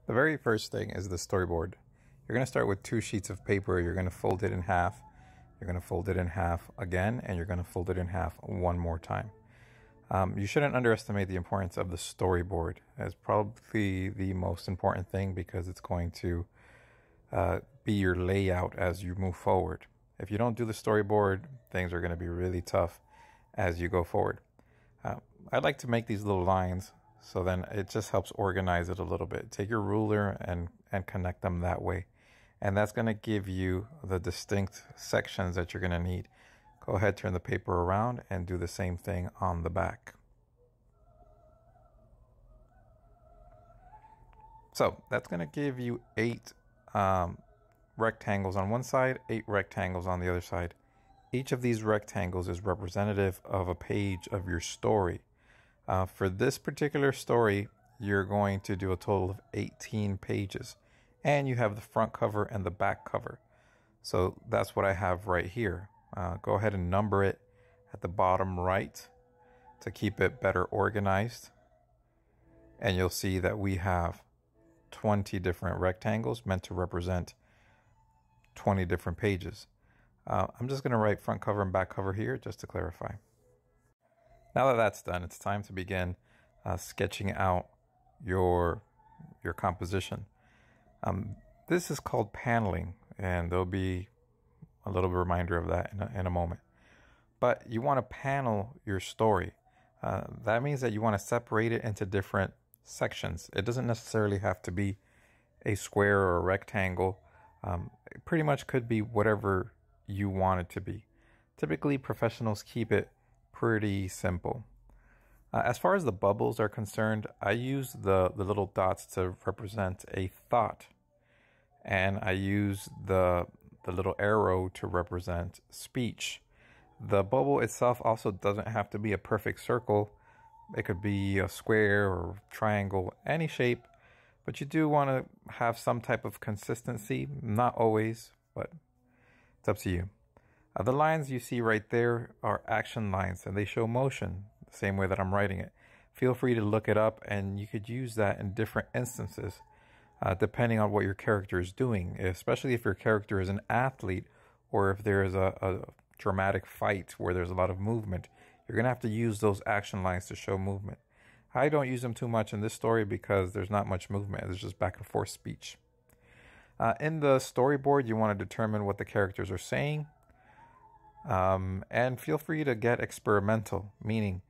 The very first thing is the storyboard. You're going to start with 2 sheets of paper. You're going to fold it in half. You're going to fold it in half again, and you're going to fold it in half one more time. You shouldn't underestimate the importance of the storyboard. It's probably the most important thing because it's going to be your layout as you move forward. If you don't do the storyboard, things are going to be really tough as you go forward. I like to make these little lines, so then it just helps organize it a little bit. Take your ruler and connect them that way. And that's going to give you the distinct sections that you're going to need. Go ahead, turn the paper around and do the same thing on the back. So that's going to give you 8 rectangles on one side, 8 rectangles on the other side. Each of these rectangles is representative of a page of your story. For this particular story, you're going to do a total of 18 pages. And you have the front cover and the back cover. So that's what I have right here. Go ahead and number it at the bottom right to keep it better organized. And you'll see that we have 20 different rectangles meant to represent 20 different pages. I'm just going to write front cover and back cover here just to clarify. Now that that's done, it's time to begin sketching out your composition. This is called paneling, and there'll be a little reminder of that in a moment. But you want to panel your story. That means that you want to separate it into different sections. It doesn't necessarily have to be a square or a rectangle. It pretty much could be whatever you want it to be. Typically, professionals keep it pretty simple. As far as the bubbles are concerned, I use the little dots to represent a thought. And I use the little arrow to represent speech. The bubble itself also doesn't have to be a perfect circle. It could be a square or triangle, any shape. But you do want to have some type of consistency. Not always, but it's up to you. The lines you see right there are action lines, and they show motion the same way that I'm writing it. Feel free to look it up, and you could use that in different instances, depending on what your character is doing, especially if your character is an athlete or if there is a dramatic fight where there's a lot of movement. You're going to have to use those action lines to show movement. I don't use them too much in this story because there's not much movement. There's just back and forth speech. In the storyboard, you want to determine what the characters are saying. And feel free to get experimental, meaning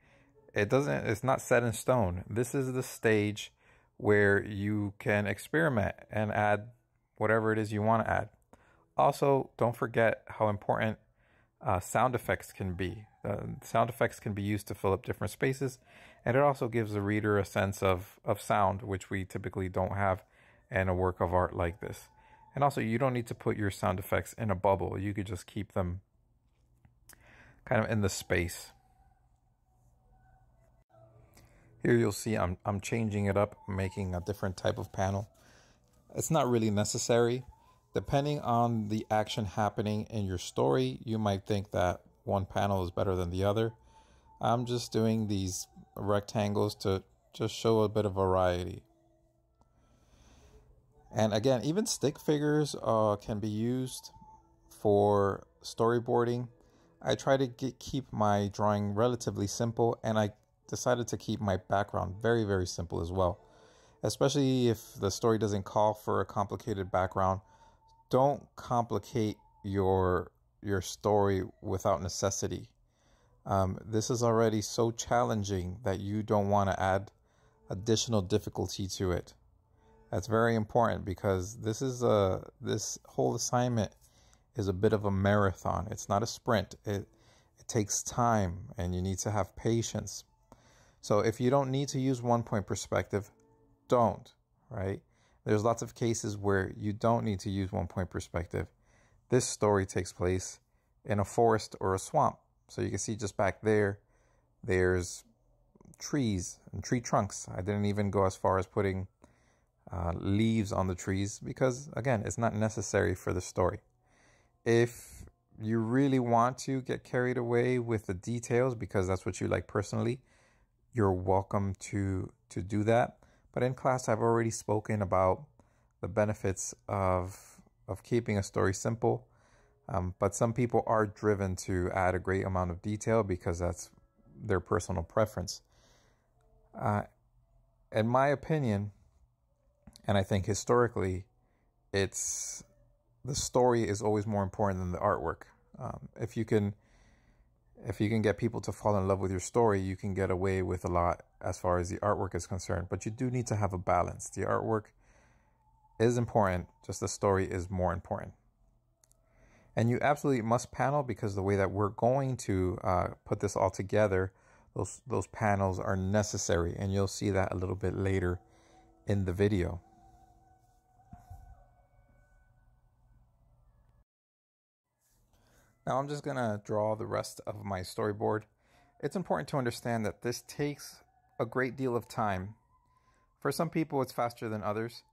it's not set in stone. This is the stage where you can experiment and add whatever it is you want to add. Also, don't forget how important sound effects can be. Sound effects can be used to fill up different spaces, and it also gives the reader a sense of sound, which we typically don't have in a work of art like this. And also, you don't need to put your sound effects in a bubble. You could just keep them kind of in the space. Here you'll see I'm changing it up, making a different type of panel. It's not really necessary. Depending on the action happening in your story, you might think that one panel is better than the other. I'm just doing these rectangles to just show a bit of variety. And again, even stick figures can be used for storyboarding. I try to keep my drawing relatively simple, and I decided to keep my background very, very simple as well. Especially if the story doesn't call for a complicated background. Don't complicate your story without necessity. This is already so challenging that you don't want to add additional difficulty to it. That's very important because this whole assignment is a bit of a marathon. It's not a sprint. It takes time, and you need to have patience. So if you don't need to use 1-point perspective, don't, right? There's lots of cases where you don't need to use 1-point perspective. This story takes place in a forest or a swamp. So you can see just back there, there's trees and tree trunks. I didn't even go as far as putting leaves on the trees because, again, it's not necessary for the story. If you really want to get carried away with the details because that's what you like personally, you're welcome to do that. But in class, I've already spoken about the benefits of keeping a story simple. But some people are driven to add a great amount of detail because that's their personal preference. In my opinion, and I think historically, it's the story is always more important than the artwork. If you can get people to fall in love with your story, you can get away with a lot as far as the artwork is concerned. But you do need to have a balance. The artwork is important, just the story is more important. And you absolutely must panel, because the way that we're going to put this all together, those panels are necessary, and you'll see that a little bit later in the video. Now I'm just gonna draw the rest of my storyboard. It's important to understand that this takes a great deal of time. For some people it's faster than others,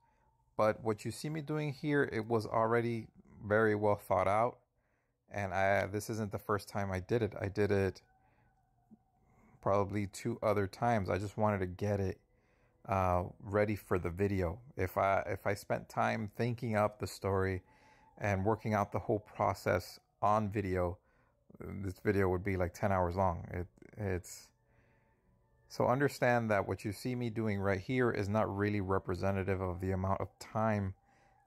but what you see me doing here, it was already very well thought out, and this isn't the first time I did it. I did it probably 2 other times. I just wanted to get it ready for the video. If I spent time thinking up the story and working out the whole process on video, this video would be like 10 hours long. So understand that what you see me doing right here is not really representative of the amount of time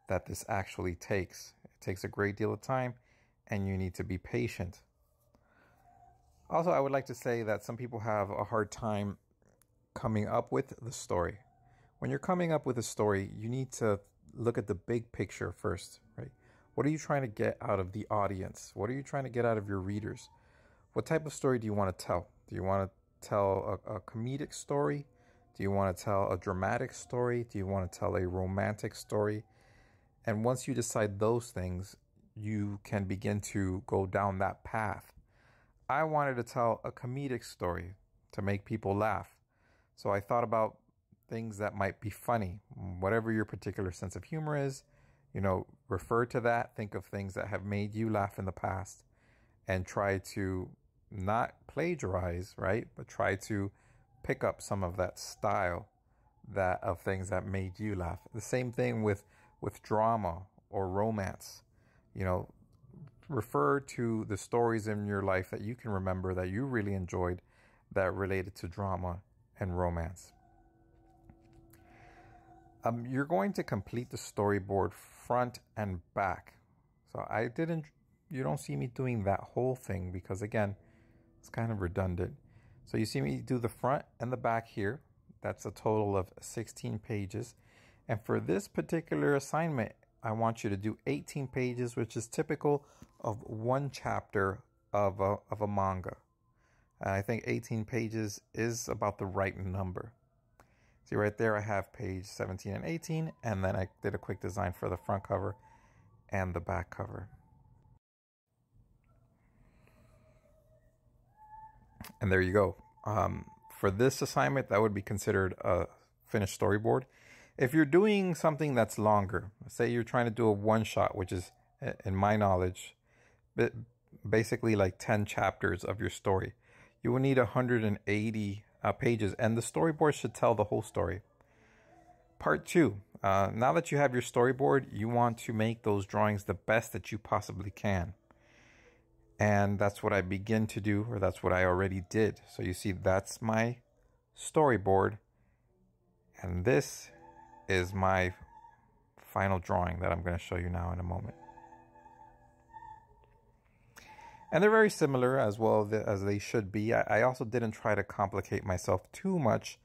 that this actually takes. It takes a great deal of time, and you need to be patient. Also, I would like to say that some people have a hard time coming up with the story. When you're coming up with a story, you need to look at the big picture first, right? What are you trying to get out of the audience? What are you trying to get out of your readers? What type of story do you want to tell? Do you want to tell a comedic story? Do you want to tell a dramatic story? Do you want to tell a romantic story? And once you decide those things, you can begin to go down that path. I wanted to tell a comedic story to make people laugh. So I thought about things that might be funny. Whatever your particular sense of humor is, refer to that. Think of things that have made you laugh in the past and try to not plagiarize, right? But try to pick up some of that style of things that made you laugh. The same thing with drama or romance. Refer to the stories in your life that you can remember that you really enjoyed that related to drama and romance. You're going to complete the storyboard front and back. So you don't see me doing that whole thing because, again, it's kind of redundant. So you see me do the front and the back here. That's a total of 16 pages. And for this particular assignment, I want you to do 18 pages, which is typical of one chapter of a manga. I think 18 pages is about the right number. See right there, I have page 17 and 18, and then I did a quick design for the front cover and the back cover. And there you go. For this assignment, that would be considered a finished storyboard. If you're doing something that's longer, say you're trying to do a one-shot, which is, in my knowledge, basically like 10 chapters of your story, you will need 180 pages, and the storyboard should tell the whole story. Part 2. Now that you have your storyboard, you want to make those drawings the best that you possibly can. And that's what I begin to do, or that's what I already did. So you see, that's my storyboard. And this is my final drawing that I'm going to show you now in a moment. And they're very similar as well as they should be. I also didn't try to complicate myself too much,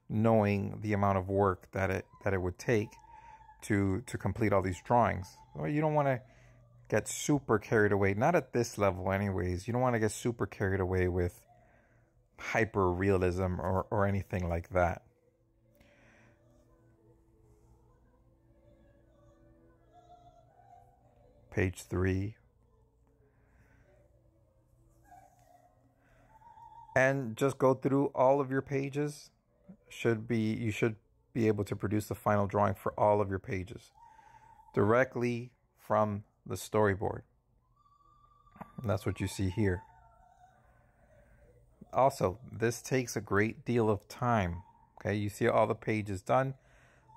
knowing the amount of work that it would take to complete all these drawings. Well, you don't want to get super carried away. Not at this level anyways. You don't want to get super carried away with hyper realism or anything like that. Page 3. And just go through all of your pages. You should be able to produce the final drawing for all of your pages directly from the storyboard. And that's what you see here. Also, this takes a great deal of time. Okay, you see all the pages done.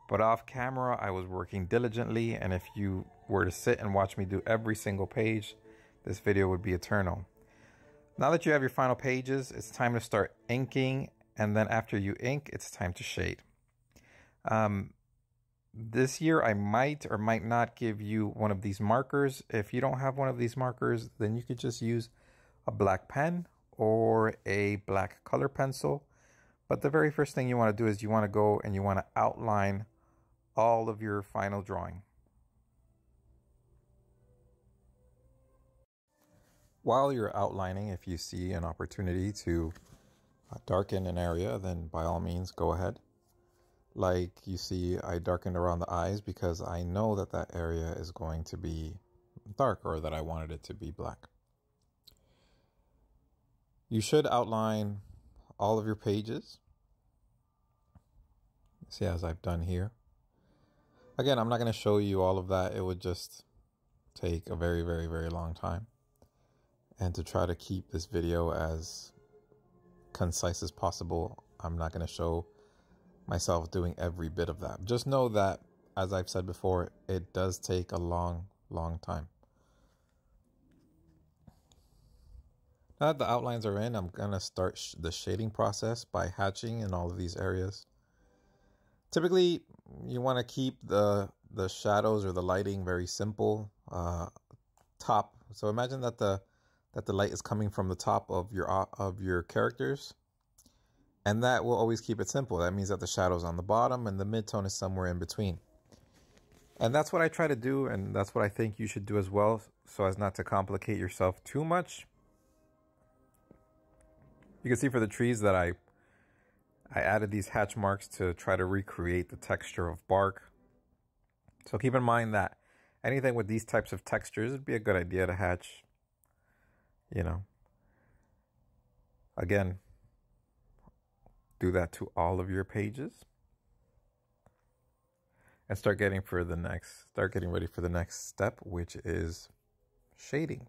But off camera, I was working diligently, and if you were to sit and watch me do every single page, this video would be eternal. Now that you have your final pages, it's time to start inking, and then after you ink, it's time to shade. This year, I might or might not give you one of these markers. If you don't have one of these markers, then you could just use a black pen or a black color pencil. But the very first thing you want to do is you want to go and you want to outline all of your final drawing. While you're outlining, if you see an opportunity to darken an area, then by all means go ahead. Like you see, I darkened around the eyes because I know that that area is going to be dark, or that I wanted it to be black. You should outline all of your pages. See, as I've done here. Again, I'm not going to show you all of that. It would just take a very, very, very long time. And to try to keep this video as concise as possible, I'm not going to show myself doing every bit of that. Just know that, as I've said before, it does take a long, long time. Now that the outlines are in, I'm going to start the shading process by hatching in all of these areas. Typically, you want to keep the shadows or the lighting very simple. Top. So imagine that the light is coming from the top of your characters. And that will always keep it simple. That means that the shadow's on the bottom and the midtone is somewhere in between. And that's what I try to do, and that's what I think you should do as well, so as not to complicate yourself too much. You can see for the trees that I added these hatch marks to try to recreate the texture of bark. So keep in mind that anything with these types of textures, it'd be a good idea to hatch, you know. Again, do that to all of your pages and start getting ready for the next step, which is shading.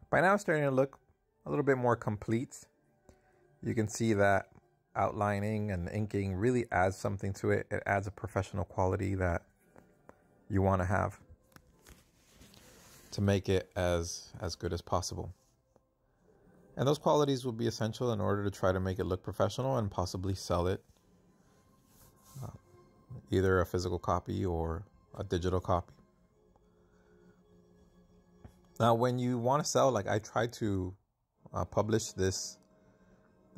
By now it's starting to look a little bit more complete. You can see that outlining and inking really adds something to it. It adds a professional quality that you want to have to make it as good as possible. And those qualities will be essential in order to try to make it look professional and possibly sell it. Either a physical copy or a digital copy. Now, when you want to sell, like I tried to publish this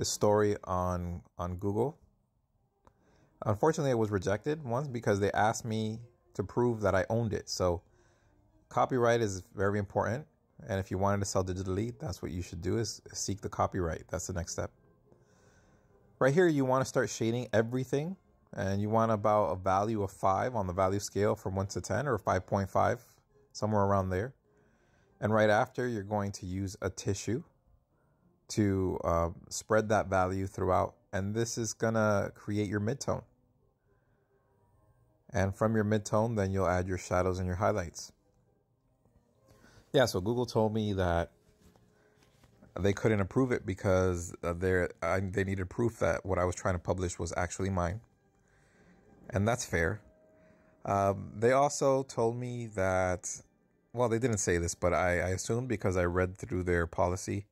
story on Google. Unfortunately, it was rejected. One, because they asked me to prove that I owned it. So copyright is very important. And if you wanted to sell digitally, that's what you should do, is seek the copyright. That's the next step. Right here, you want to start shading everything. And you want about a value of 5 on the value scale from 1 to 10, or 5.5, somewhere around there. And right after, you're going to use a tissue to spread that value throughout. And this is going to create your midtone. And from your midtone, then you'll add your shadows and your highlights. Yeah, so Google told me that they couldn't approve it because they needed proof that what I was trying to publish was actually mine. And that's fair. They also told me that, well, they didn't say this, but I assumed because I read through their policy.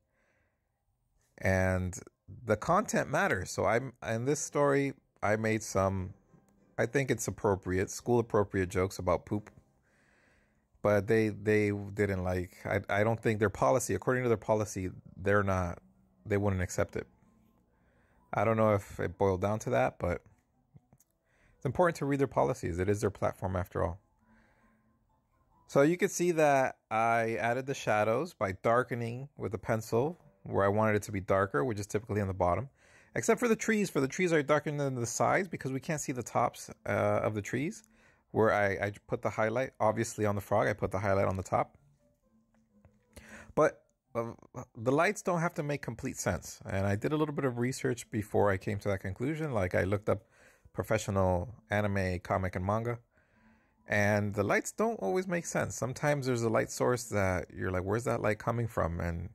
And the content matters. So in this story, I made some, I think it's appropriate, school appropriate jokes about poop. But they didn't like, I don't think their policy, according to their policy, they wouldn't accept it. I don't know if it boiled down to that, but it's important to read their policies. It is their platform after all. So you can see that I added the shadows by darkening with a pencil where I wanted it to be darker, which is typically on the bottom. Except for the trees. For the trees, I darkened on the sides because we can't see the tops of the trees. Where I put the highlight, obviously on the frog, I put the highlight on the top. But the lights don't have to make complete sense. And I did a little bit of research before I came to that conclusion. Like I looked up professional anime, comic, and manga. And the lights don't always make sense. Sometimes there's a light source that you're like, where's that light coming from? And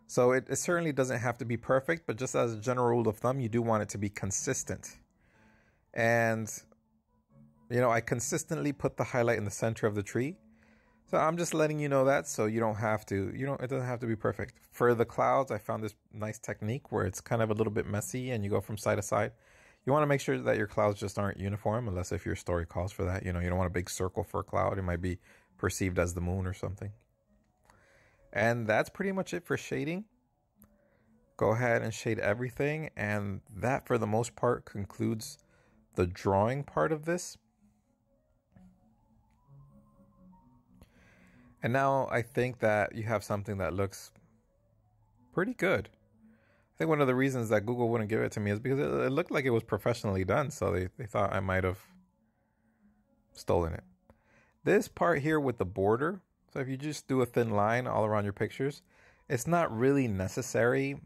so it certainly doesn't have to be perfect, but just as a general rule of thumb, you do want it to be consistent. And I consistently put the highlight in the center of the tree. So I'm just letting you know that, so you don't have to, it doesn't have to be perfect. For the clouds, I found this nice technique where it's kind of a little bit messy and you go from side to side. You want to make sure that your clouds just aren't uniform, unless if your story calls for that. You don't want a big circle for a cloud. It might be perceived as the moon or something. And that's pretty much it for shading. Go ahead and shade everything, and that for the most part concludes the drawing part of this. And now I think that you have something that looks pretty good. I think one of the reasons that Google wouldn't give it to me is because it looked like it was professionally done, so they thought I might have stolen it. This part here with the border, so if you just do a thin line all around your pictures, it's not really necessary,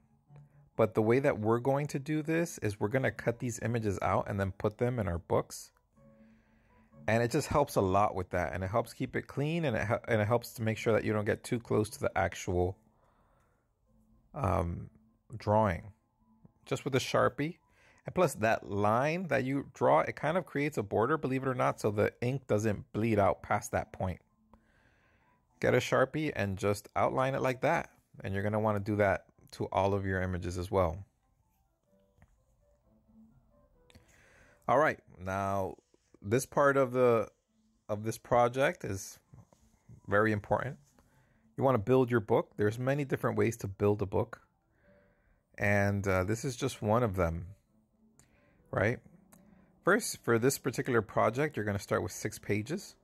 but the way that we're going to do this is we're going to cut these images out and then put them in our books. And it just helps a lot with that, and it helps keep it clean, and it helps to make sure that you don't get too close to the actual drawing. Just with a Sharpie, and plus that line that you draw, it kind of creates a border, believe it or not, so the ink doesn't bleed out past that point. Get a Sharpie and just outline it like that, and you're going to want to do that to all of your images as well. All right, now this part of this project is very important. You want to build your book. There's many different ways to build a book, and this is just one of them, right? First, for this particular project, you're going to start with 6 pages,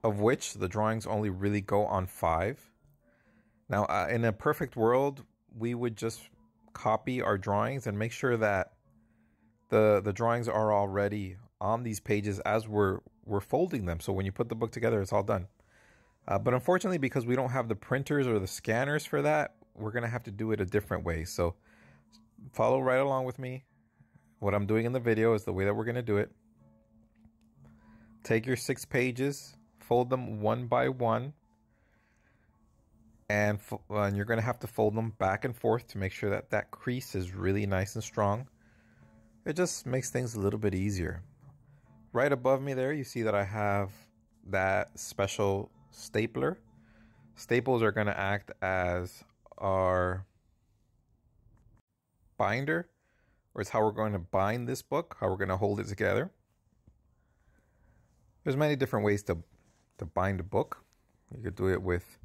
of which the drawings only really go on 5. Now, in a perfect world, we would just copy our drawings and make sure that the drawings are already on these pages as we're folding them. So when you put the book together, it's all done. But unfortunately, because we don't have the printers or the scanners for that, we're going to have to do it a different way. So follow right along with me. What I'm doing in the video is the way that we're going to do it. Take your 6 pages, fold them one by one, and you're going to have to fold them back and forth to make sure that that crease is really nice and strong. It just makes things a little bit easier. Right above me there, you see that I have that special stapler. Staples are going to act as our binder, or it's how we're going to bind this book, how we're going to hold it together. There's many different ways to bind a book. You could do it with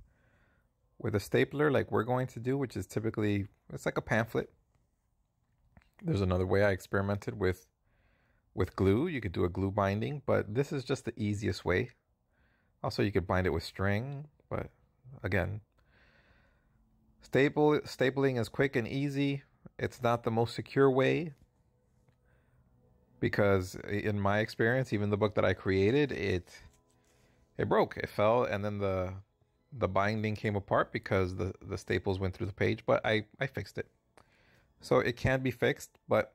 a stapler like we're going to do, which is typically, it's like a pamphlet. There's another way I experimented with glue. You could do a glue binding, but this is just the easiest way. Also, you could bind it with string, but again, stapling is quick and easy. It's not the most secure way, because in my experience, even the book that I created, it broke. It fell, and then the binding came apart because the staples went through the page, but I fixed it. So it can be fixed, but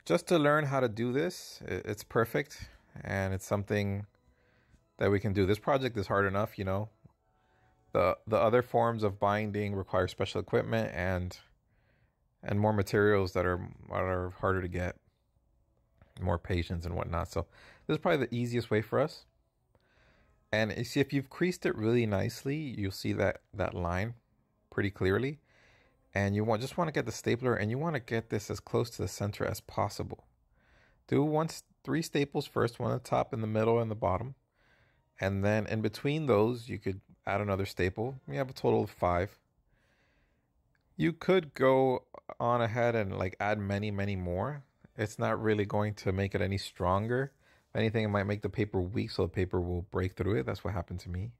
just to learn how to do this, it's perfect, and it's something that we can do. This project is hard enough, The other forms of binding require special equipment and more materials that are harder to get, more patience and whatnot. So this is probably the easiest way for us. And you see, if you've creased it really nicely, you'll see that line pretty clearly. And you just want to get the stapler, and you want to get this as close to the center as possible. Do 3 staples first, one at the top, in the middle, and the bottom. And then in between those, you could add another staple. You have a total of 5. You could go on ahead and add many, many more. It's not really going to make it any stronger. If anything, it might make the paper weak, so the paper will break through it. That's what happened to me.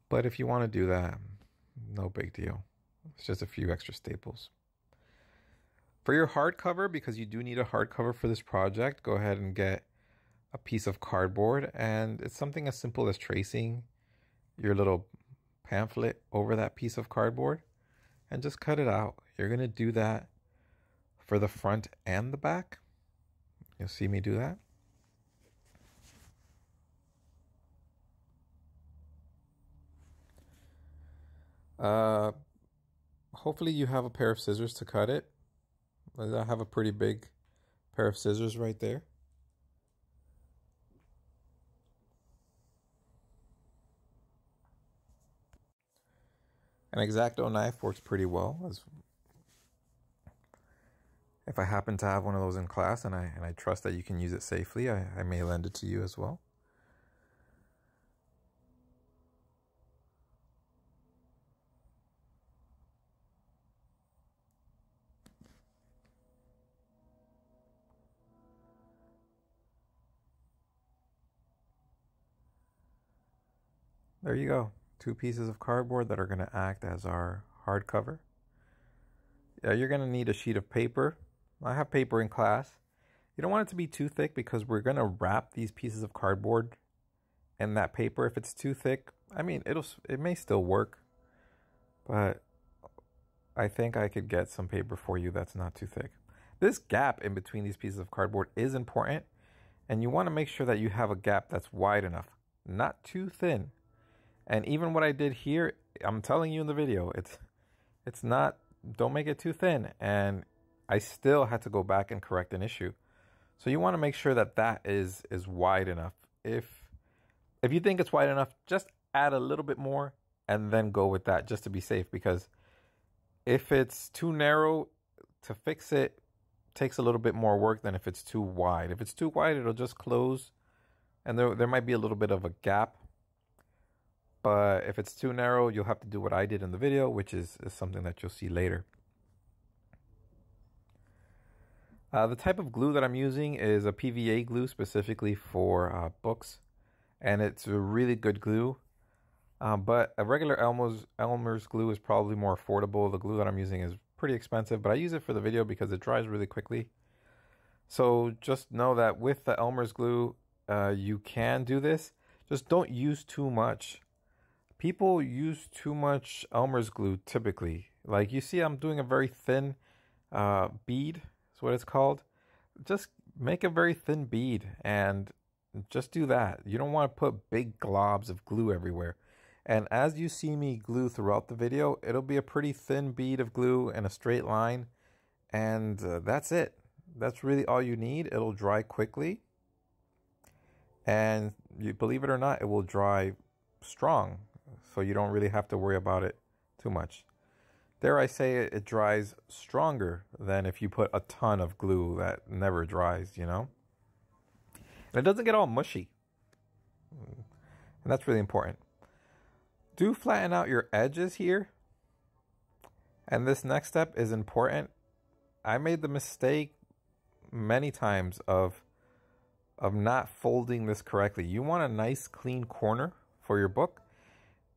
But if you want to do that, no big deal. It's just a few extra staples. For your hardcover, because you do need a hardcover for this project, go ahead and get a piece of cardboard, and it's something as simple as tracing your little pamphlet over that piece of cardboard and just cut it out. You're going to do that for the front and the back. You'll see me do that. Hopefully you have a pair of scissors to cut it. I have a pretty big pair of scissors right there. An X-Acto knife works pretty well. If I happen to have one of those in class and I trust that you can use it safely, I may lend it to you as well. There you go. 2 pieces of cardboard that are going to act as our hardcover. Yeah, you're going to need a sheet of paper. I have paper in class. You don't want it to be too thick because we're going to wrap these pieces of cardboard in that paper. If it's too thick, I mean, it may still work, but I think I could get some paper for you that's not too thick. This gap in between these pieces of cardboard is important, and you want to make sure that you have a gap that's wide enough, not too thin. And even what I did here, I'm telling you in the video, it's not, don't make it too thin. And I still had to go back and correct an issue. So you want to make sure that that is wide enough. If you think it's wide enough, just add a little bit more and then go with that just to be safe. Because if it's too narrow, to fix it takes a little bit more work than if it's too wide. If it's too wide, it'll just close and there might be a little bit of a gap. But if it's too narrow, you'll have to do what I did in the video, which is something that you'll see later. The type of glue that I'm using is a PVA glue specifically for books. And it's a really good glue. But a regular Elmer's glue is probably more affordable. The glue that I'm using is pretty expensive, but I use it for the video because it dries really quickly. So just know that with the Elmer's glue, you can do this. Just don't use too much. People use too much Elmer's glue typically. Like you see, I'm doing a very thin bead. That's what it's called. Just make a very thin bead and just do that. You don't want to put big globs of glue everywhere. And as you see me glue throughout the video, it'll be a pretty thin bead of glue in a straight line. And that's it. That's really all you need. It'll dry quickly. And you believe it or not, it will dry strong. So you don't really have to worry about it too much. Dare I say it dries stronger than if you put a ton of glue that never dries, you know? And it doesn't get all mushy. And that's really important. Do flatten out your edges here. And this next step is important. I made the mistake many times of not folding this correctly. You want a nice clean corner for your book.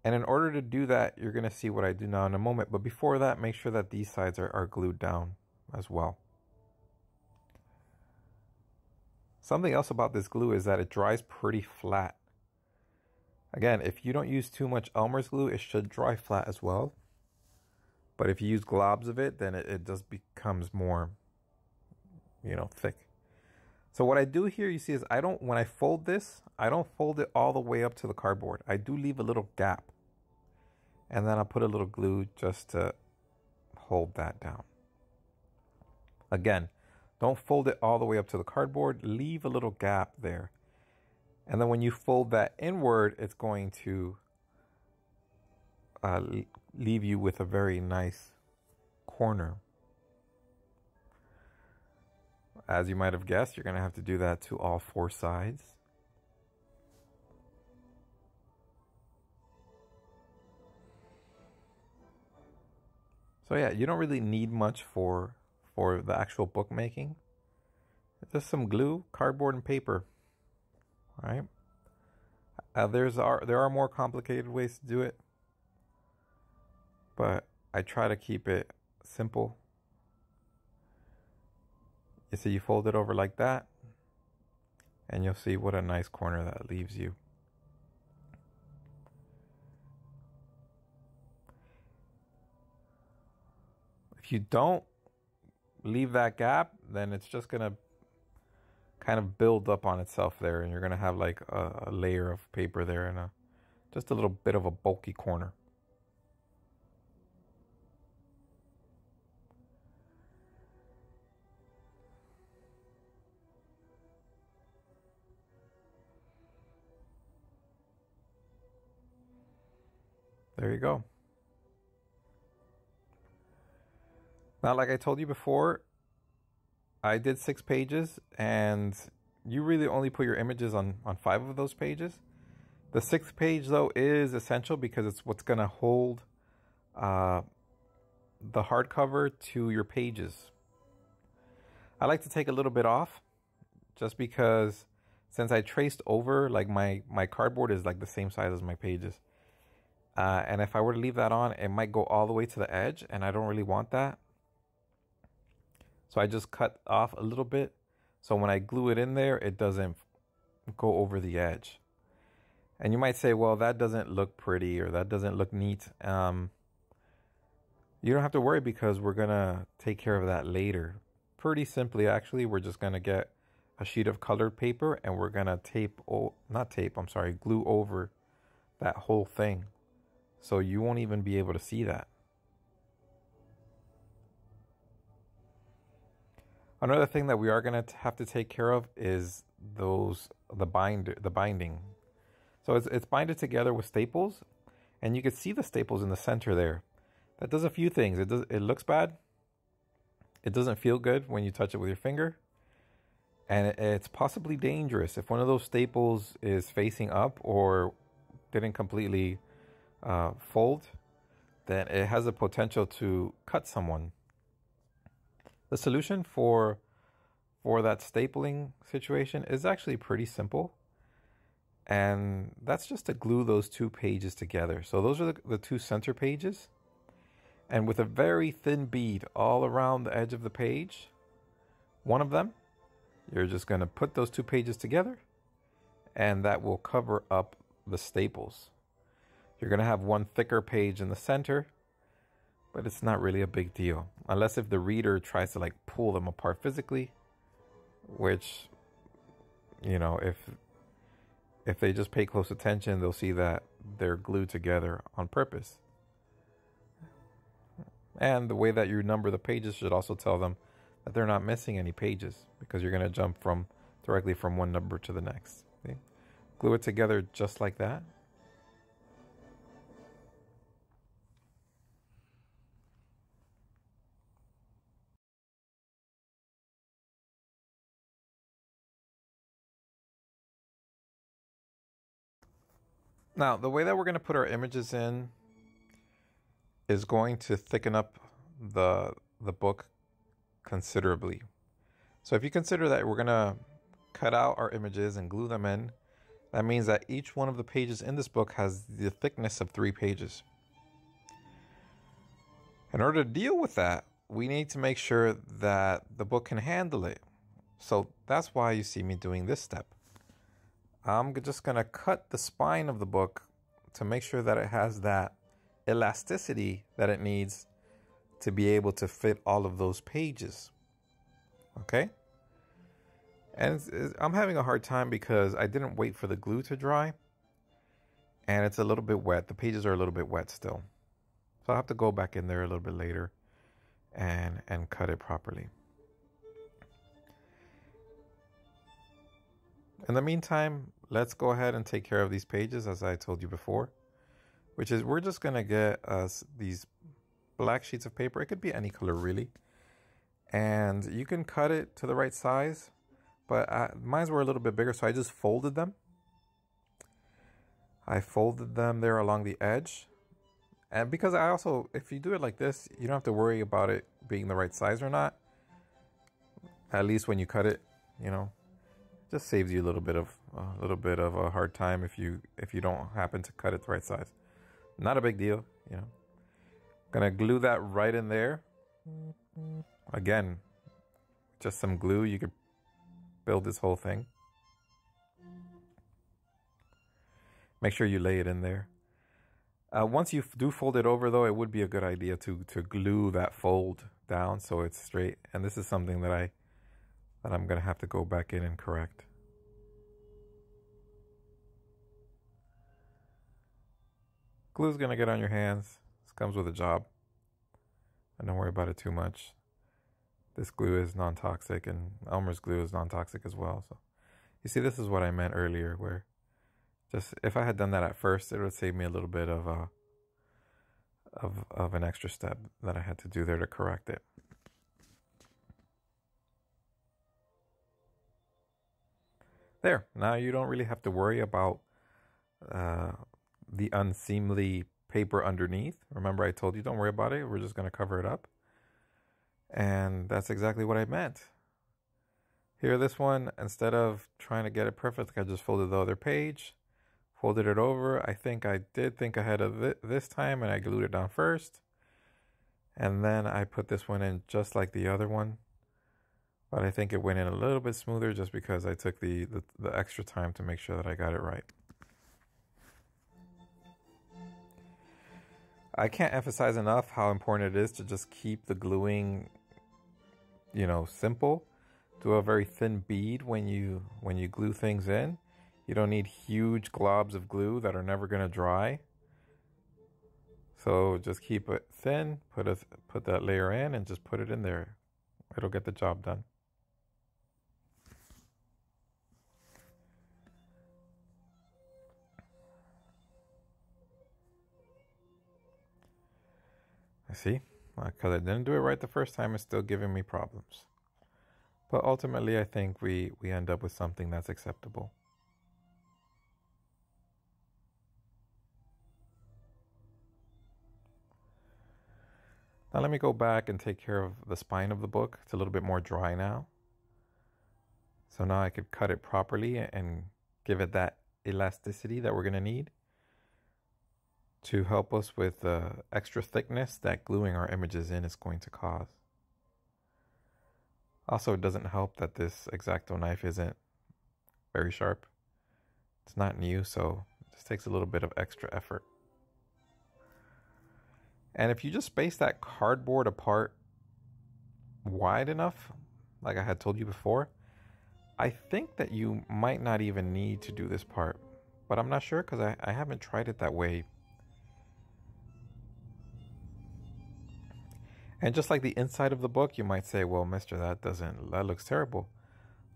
And in order to do that, you're going to see what I do now in a moment. But before that, make sure that these sides are glued down as well. Something else about this glue is that it dries pretty flat. Again, if you don't use too much Elmer's glue, it should dry flat as well. But if you use globs of it, then it just becomes more, you know, thick. So what I do here, you see, is when I fold this, I don't fold it all the way up to the cardboard. I do leave a little gap. And then I'll put a little glue just to hold that down. Again, don't fold it all the way up to the cardboard. Leave a little gap there. And then when you fold that inward, it's going to leave you with a very nice corner. As you might have guessed, you're going to have to do that to all 4 sides. So yeah, you don't really need much for the actual book making. Just some glue, cardboard, and paper. All right. There are more complicated ways to do it, but I try to keep it simple. You see, you fold it over like that, and you'll see what a nice corner that leaves you. If you don't leave that gap, then it's just going to kind of build up on itself there, and you're going to have like a layer of paper there and just a little bit of a bulky corner. There you go. Now, like I told you before, I did 6 pages, and you really only put your images on 5 of those pages. The 6th page, though, is essential because it's what's going to hold uh, the hardcover to your pages. I like to take a little bit off just because since I traced over, like my cardboard is like the same size as my pages. And if I were to leave that on, it might go all the way to the edge, and I don't really want that. So I just cut off a little bit. So when I glue it in there, it doesn't go over the edge. And you might say, well, that doesn't look pretty, or that doesn't look neat. You don't have to worry because we're going to take care of that later. Pretty simply, actually, we're just going to get a sheet of colored paper and we're going to glue over that whole thing. So you won't even be able to see that. Another thing that we are going to have to take care of is the binding. So it's binded together with staples, and you can see the staples in the center there. That does a few things. It looks bad. It doesn't feel good when you touch it with your finger. And it's possibly dangerous. If one of those staples is facing up or didn't completely fold, then it has the potential to cut someone. The solution for that stapling situation is actually pretty simple. And that's just to glue those 2 pages together. So those are the 2 center pages. And with a very thin bead all around the edge of the page, one of them, you're just going to put those 2 pages together, and that will cover up the staples. You're going to have one thicker page in the center, but it's not really a big deal. Unless if the reader tries to like pull them apart physically, which, you know, if they just pay close attention, they'll see that they're glued together on purpose. And the way that you number the pages should also tell them that they're not missing any pages, because you're going to jump directly from one number to the next. See? Glue it together just like that. Now, the way that we're going to put our images in is going to thicken up the book considerably. So if you consider that we're going to cut out our images and glue them in, that means that each one of the pages in this book has the thickness of 3 pages. In order to deal with that, we need to make sure that the book can handle it. So that's why you see me doing this step. I'm just going to cut the spine of the book to make sure that it has that elasticity that it needs to be able to fit all of those pages. Okay? And I'm having a hard time because I didn't wait for the glue to dry, and it's a little bit wet. The pages are a little bit wet still. So I'll have to go back in there a little bit later and cut it properly. In the meantime, let's go ahead and take care of these pages, as I told you before, which is we're just going to get us these black sheets of paper. It could be any color, really. And you can cut it to the right size, but mine were a little bit bigger, so I just folded them. I folded them there along the edge. And because I also, if you do it like this, you don't have to worry about it being the right size or not. At least when you cut it, you know. Just saves you a little bit of a hard time if you don't happen to cut it the right size. Not a big deal, you know. Gonna glue that right in there. Again, just some glue, you could build this whole thing. Make sure you lay it in there. Once you do fold it over, though, it would be a good idea to glue that fold down so it's straight. And this is something that I'm going to have to go back in and correct. Glue's going to get on your hands. This comes with a job. And don't worry about it too much. This glue is non-toxic, and Elmer's glue is non-toxic as well. So you see, this is what I meant earlier, where just if I had done that at first, it would save me a little bit of an extra step that I had to do there to correct it. There, now you don't really have to worry about the unseemly paper underneath. Remember I told you don't worry about it, we're just going to cover it up. And that's exactly what I meant. Here, this one, instead of trying to get it perfect, I just folded the other page, folded it over. I think I did think ahead of it this time, and I glued it down first. And then I put this one in just like the other one. But I think it went in a little bit smoother just because I took the extra time to make sure that I got it right. I can't emphasize enough how important it is to just keep the gluing, simple. Do a very thin bead when you glue things in. You don't need huge globs of glue that are never going to dry. So just keep it thin, put that layer in and just put it in there. It'll get the job done. I see, because I didn't do it right the first time, it's still giving me problems. But ultimately, I think we end up with something that's acceptable. Now let me go back and take care of the spine of the book. It's a little bit more dry now. So now I could cut it properly and give it that elasticity that we're going to need to help us with the extra thickness that gluing our images in is going to cause. Also, it doesn't help that this X-Acto knife isn't very sharp. It's not new, so it just takes a little bit of extra effort. And if you just space that cardboard apart wide enough, like I had told you before, I think that you might not even need to do this part. But I'm not sure because I haven't tried it that way. And just like the inside of the book, you might say, well, mister, that looks terrible.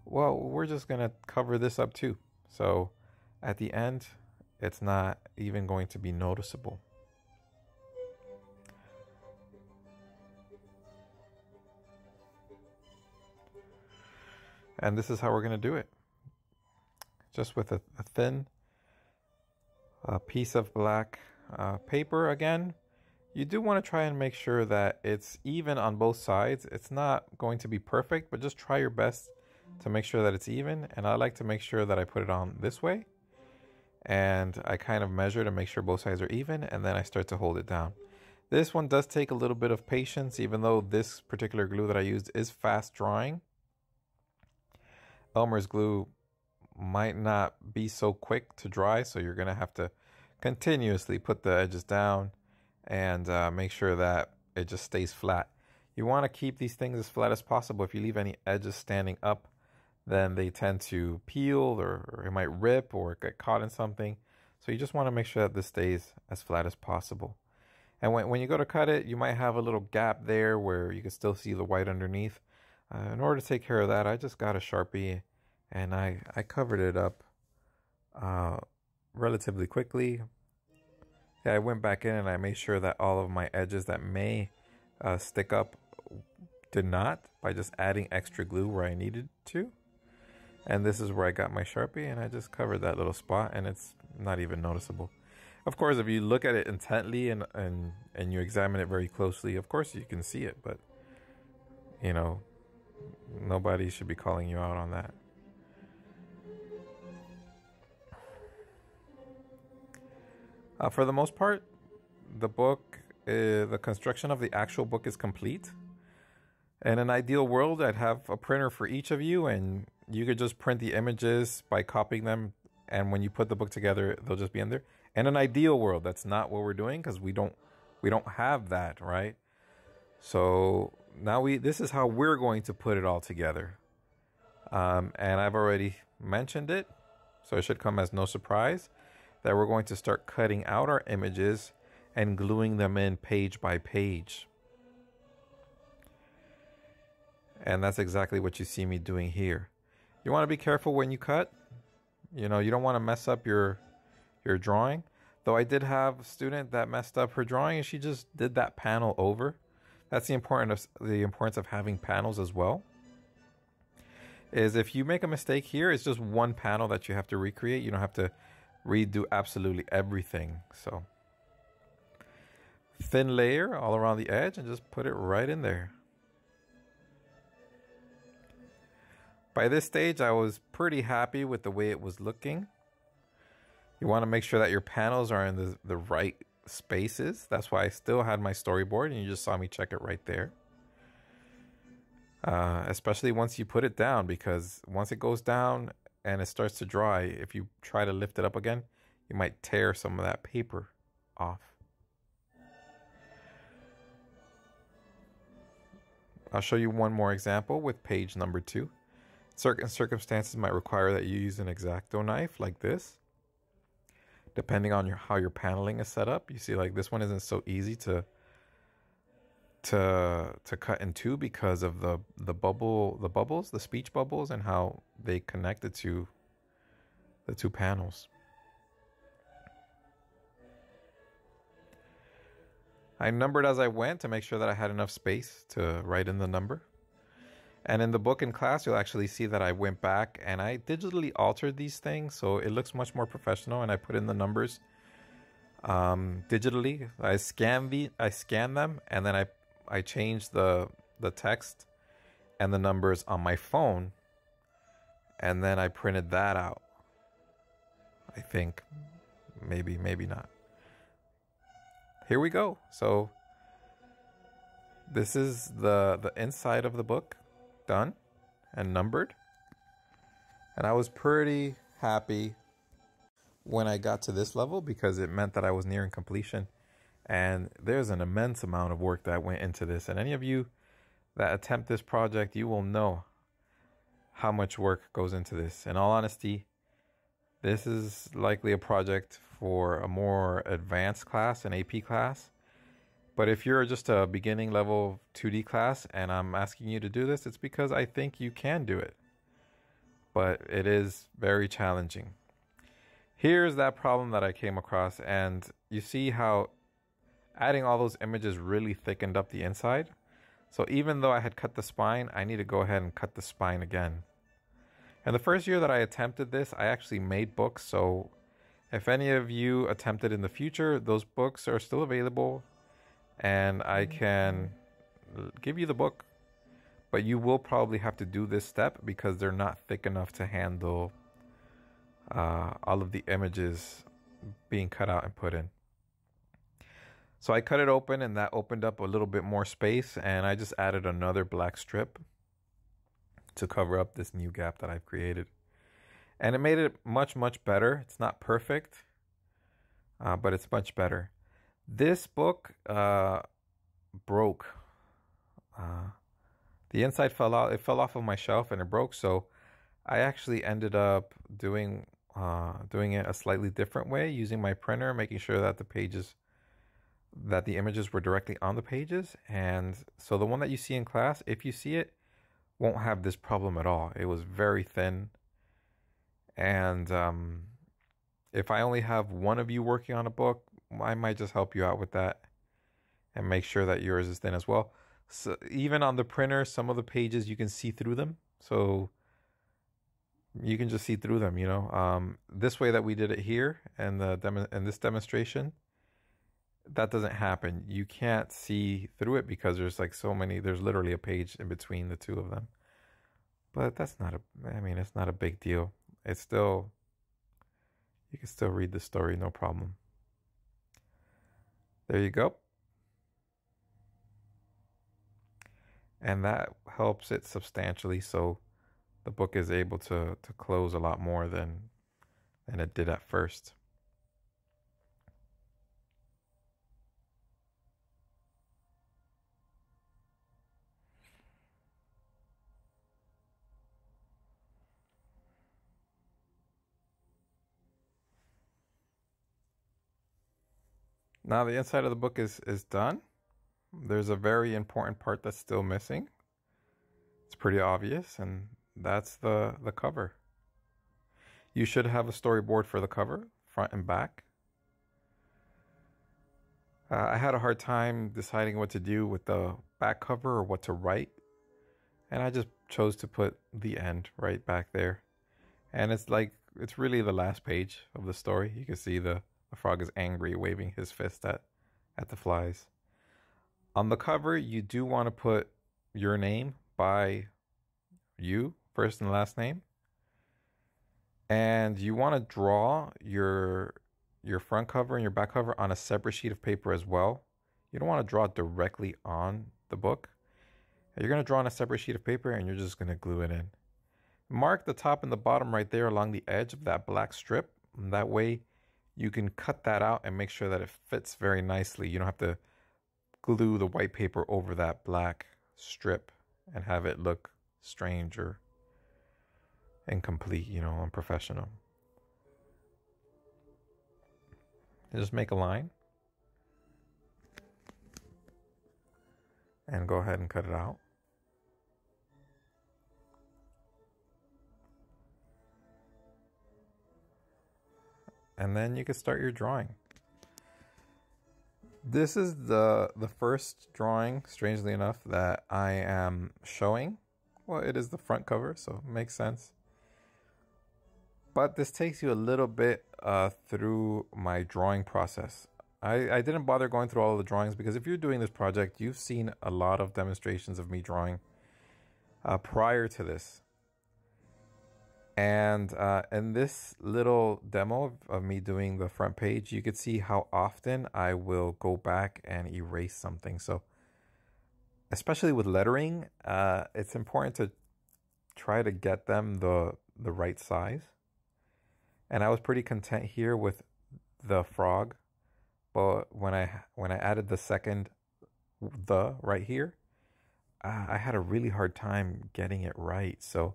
Well, we're just going to cover this up too. So at the end, it's not even going to be noticeable. And this is how we're going to do it. Just with a thin piece of black paper again. You do want to try and make sure that it's even on both sides. It's not going to be perfect, but just try your best to make sure that it's even. And I like to make sure that I put it on this way. And I kind of measure to make sure both sides are even, and then I start to hold it down. This one does take a little bit of patience, even though this particular glue that I used is fast drying. Elmer's glue might not be so quick to dry, so you're going to have to continuously put the edges down and make sure that it just stays flat. You want to keep these things as flat as possible. If you leave any edges standing up, then they tend to peel or it might rip or get caught in something. So you just want to make sure that this stays as flat as possible. And when you go to cut it, you might have a little gap there where you can still see the white underneath. In order to take care of that, I just got a Sharpie and I covered it up relatively quickly. Yeah, I went back in and I made sure that all of my edges that may stick up did not, by just adding extra glue where I needed to. And this is where I got my Sharpie, and I just covered that little spot, and it's not even noticeable. Of course, if you look at it intently and you examine it very closely, of course you can see it, but nobody should be calling you out on that. For the most part, the book, the construction of the actual book is complete. In an ideal world, I'd have a printer for each of you, and you could just print the images by copying them, and when you put the book together, they'll just be in there. In an ideal world, that's not what we're doing because we don't have that, right? So now this is how we're going to put it all together. And I've already mentioned it, so it should come as no surprise that we're going to start cutting out our images and gluing them in page by page. And that's exactly what you see me doing here. You want to be careful when you cut. You don't want to mess up your drawing. Though I did have a student that messed up her drawing and she just did that panel over. That's the importance of having panels as well. is if you make a mistake here, it's just one panel that you have to recreate. You don't have to redo absolutely everything. So thin layer all around the edge and just put it right in there. By this stage, I was pretty happy with the way it was looking. You want to make sure that your panels are in the right spaces. That's why I still had my storyboard, and you just saw me check it right there. Especially once you put it down, because once it goes down and it starts to dry, if you try to lift it up again, you might tear some of that paper off. I'll show you one more example with page number 2. Certain circumstances might require that you use an X-Acto knife like this. Depending on how your paneling is set up, you see, like, this one isn't so easy to cut in two because of the bubbles, the speech bubbles, and how they connect it to the two panels. I numbered as I went to make sure that I had enough space to write in the number. And in the book in class, you'll actually see that I went back and I digitally altered these things, so it looks much more professional, and I put in the numbers digitally. I scanned them, and then I changed the text and the numbers on my phone, and then I printed that out. I think maybe not. Here we go. So this is the inside of the book, done and numbered, and I was pretty happy when I got to this level because it meant that I was nearing completion. And there's an immense amount of work that went into this, and any of you that attempt this project, you will know how much work goes into this. In all honesty, this is likely a project for a more advanced class, an AP class. But if you're just a beginning level 2D class and I'm asking you to do this, it's because I think you can do it. But it is very challenging. Here's that problem that I came across, and you see how adding all those images really thickened up the inside. So even though I had cut the spine, I need to go ahead and cut the spine again. And the first year that I attempted this, I actually made books. So if any of you attempted in the future, those books are still available, and I can give you the book, but you will probably have to do this step because they're not thick enough to handle all of the images being cut out and put in. So I cut it open, and that opened up a little bit more space, and I just added another black strip to cover up this new gap that I've created. And it made it much better. It's not perfect, but it's much better. This book broke. The inside fell out. It fell off of my shelf and it broke. So I actually ended up doing it a slightly different way, using my printer, making sure that the images were directly on the pages. And so the one that you see in class, if you see it, won't have this problem at all. It was very thin. And if I only have one of you working on a book, I might just help you out with that and make sure that yours is thin as well. So even on the printer, some of the pages you can see through them. So you can just see through them, you know. This way that we did it here and in this demonstration, that doesn't happen. You can't see through it because there's like so many. There's literally a page in between the two of them. But that's not it's not a big deal. It's still, you can still read the story, no problem. There you go. And that helps it substantially, so the book is able to close a lot more than it did at first. Now the inside of the book is done. There's a very important part that's still missing. It's pretty obvious, and that's the cover. You should have a storyboard for the cover, front and back. I had a hard time deciding what to do with the back cover or what to write. And I just chose to put the end right back there. And it's like, it's really the last page of the story. You can see the frog is angry, waving his fist at the flies. On the cover, you do want to put your name by you, first and last name. And you want to draw your front cover and your back cover on a separate sheet of paper as well. You don't want to draw it directly on the book. You're going to draw on a separate sheet of paper and you're just going to glue it in. Mark the top and the bottom right there along the edge of that black strip. And that way you can cut that out and make sure that it fits very nicely. You don't have to glue the white paper over that black strip and have it look strange or incomplete, unprofessional. You just make a line and go ahead and cut it out. And then you can start your drawing. This is the first drawing, strangely enough, that I am showing. Well, it is the front cover, so it makes sense. But this takes you a little bit through my drawing process. I didn't bother going through all of the drawings because if you're doing this project, you've seen a lot of demonstrations of me drawing prior to this. And in this little demo of me doing the front page, you could see how often I will go back and erase something. So especially with lettering, it's important to try to get them the right size. And I was pretty content here with the frog, but when I added the second "the" right here, I had a really hard time getting it right. So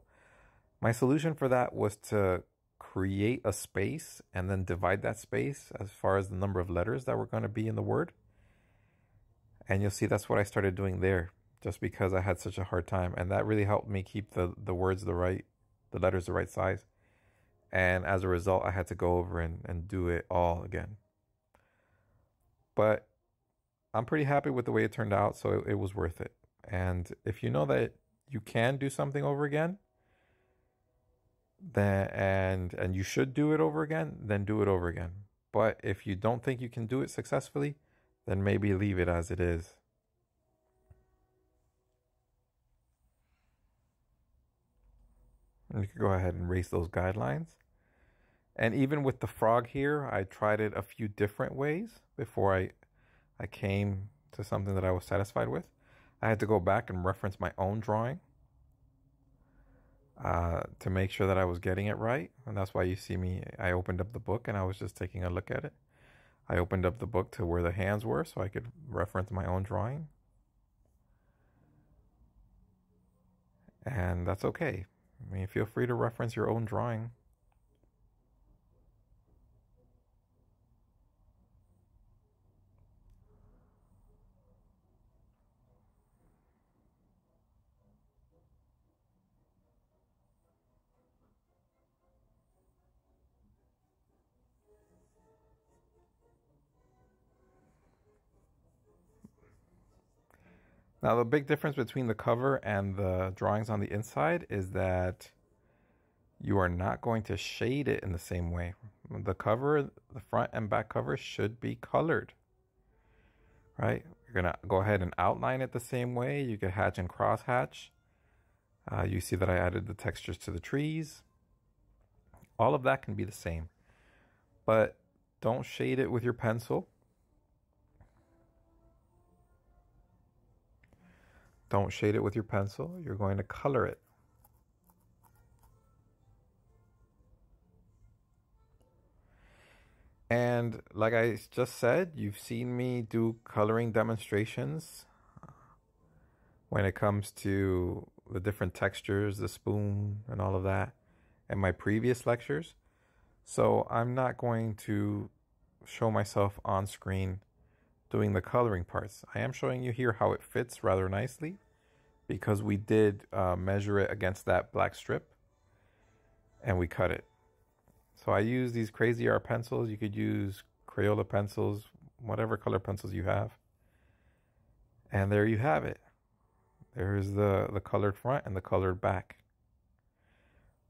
my solution for that was to create a space and then divide that space as far as the number of letters that were going to be in the word. And you'll see that's what I started doing there, just because I had such a hard time. And that really helped me keep the words the letters the right size. And as a result, I had to go over and do it all again. But I'm pretty happy with the way it turned out, so it was worth it. And if you know that you can do something over again, then and you should do it over again, then do it over again. But if you don't think you can do it successfully, then maybe leave it as it is. And you can go ahead and erase those guidelines. And even with the frog here, I tried it a few different ways before I came to something that I was satisfied with. I had to go back and reference my own drawing to make sure that I was getting it right. And that's why you see me, I opened up the book and I was just taking a look at it. I opened up the book to where the hands were so I could reference my own drawing. And that's okay. I mean, feel free to reference your own drawing. Now, the big difference between the cover and the drawings on the inside is that you are not going to shade it in the same way. The cover, the front and back cover should be colored, right? You're going to go ahead and outline it the same way. You can hatch and cross hatch. You see that I added the textures to the trees. All of that can be the same, but don't shade it with your pencil. Don't shade it with your pencil. You're going to color it. And like I just said, you've seen me do coloring demonstrations when it comes to the different textures, the spoon, and all of that in my previous lectures. So I'm not going to show myself on screen doing the coloring parts. I am showing you here how it fits rather nicely because we did measure it against that black strip and we cut it. So I use these Crazy Art pencils. You could use Crayola pencils, whatever color pencils you have. And there you have it. There's the colored front and the colored back,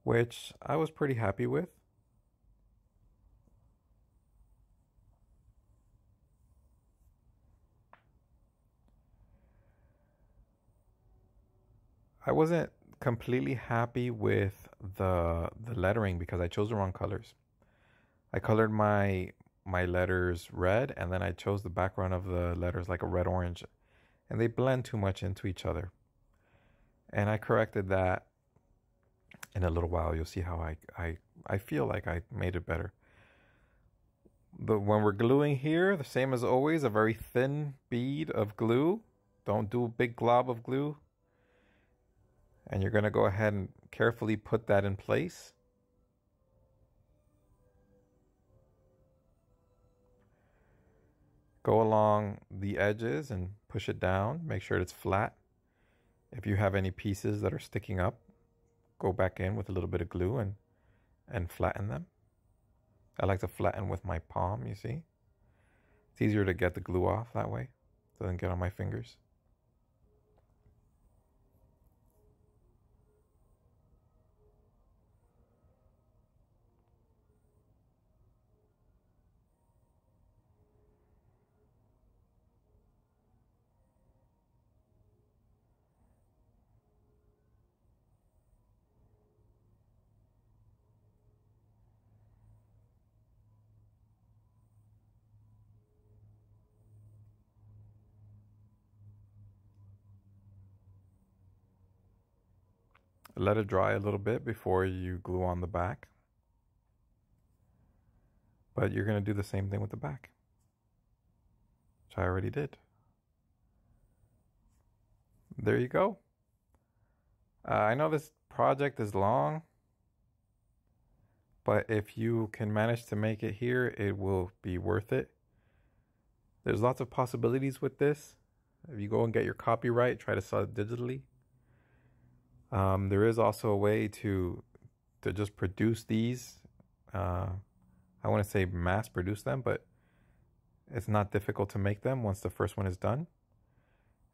which I was pretty happy with. I wasn't completely happy with the lettering because I chose the wrong colors. I colored my letters red, and then I chose the background of the letters like a red orange, and they blend too much into each other. And I corrected that in a little while. You'll see how I feel like I made it better. When we're gluing here, the same as always, a very thin bead of glue. Don't do a big glob of glue. And you're going to go ahead and carefully put that in place. Go along the edges and push it down. Make sure it's flat. If you have any pieces that are sticking up, go back in with a little bit of glue and flatten them. I like to flatten with my palm, you see. It's easier to get the glue off that way. It doesn't get on my fingers. Let it dry a little bit before you glue on the back. But you're going to do the same thing with the back, which I already did. There you go. I know this project is long, but if you can manage to make it here, it will be worth it. There's lots of possibilities with this. If you go and get your copyright, try to sell it digitally. There is also a way to just produce these. I want to say mass produce them, but it's not difficult to make them once the first one is done,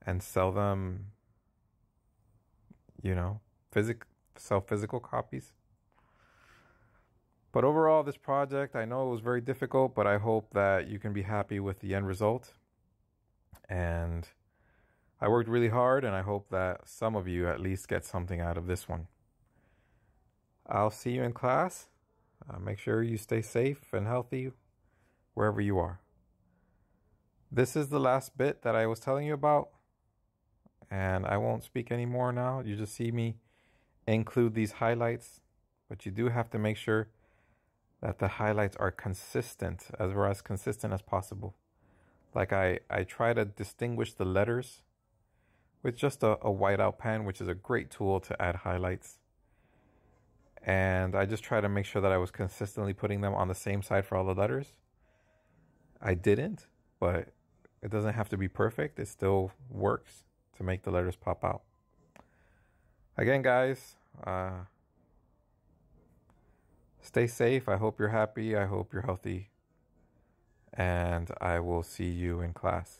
and sell them, you know, sell physical copies. But overall, this project, I know it was very difficult, but I hope that you can be happy with the end result. And I worked really hard, and I hope that some of you at least get something out of this one. I'll see you in class. Make sure you stay safe and healthy wherever you are. This is the last bit that I was telling you about, and I won't speak anymore now. You just see me include these highlights, but you do have to make sure that the highlights are consistent, as consistent as possible. Like I try to distinguish the letters with just a whiteout pen, which is a great tool to add highlights. And I just try to make sure that I was consistently putting them on the same side for all the letters. I didn't, but it doesn't have to be perfect. It still works to make the letters pop out. Again, guys, stay safe. I hope you're happy. I hope you're healthy. And I will see you in class.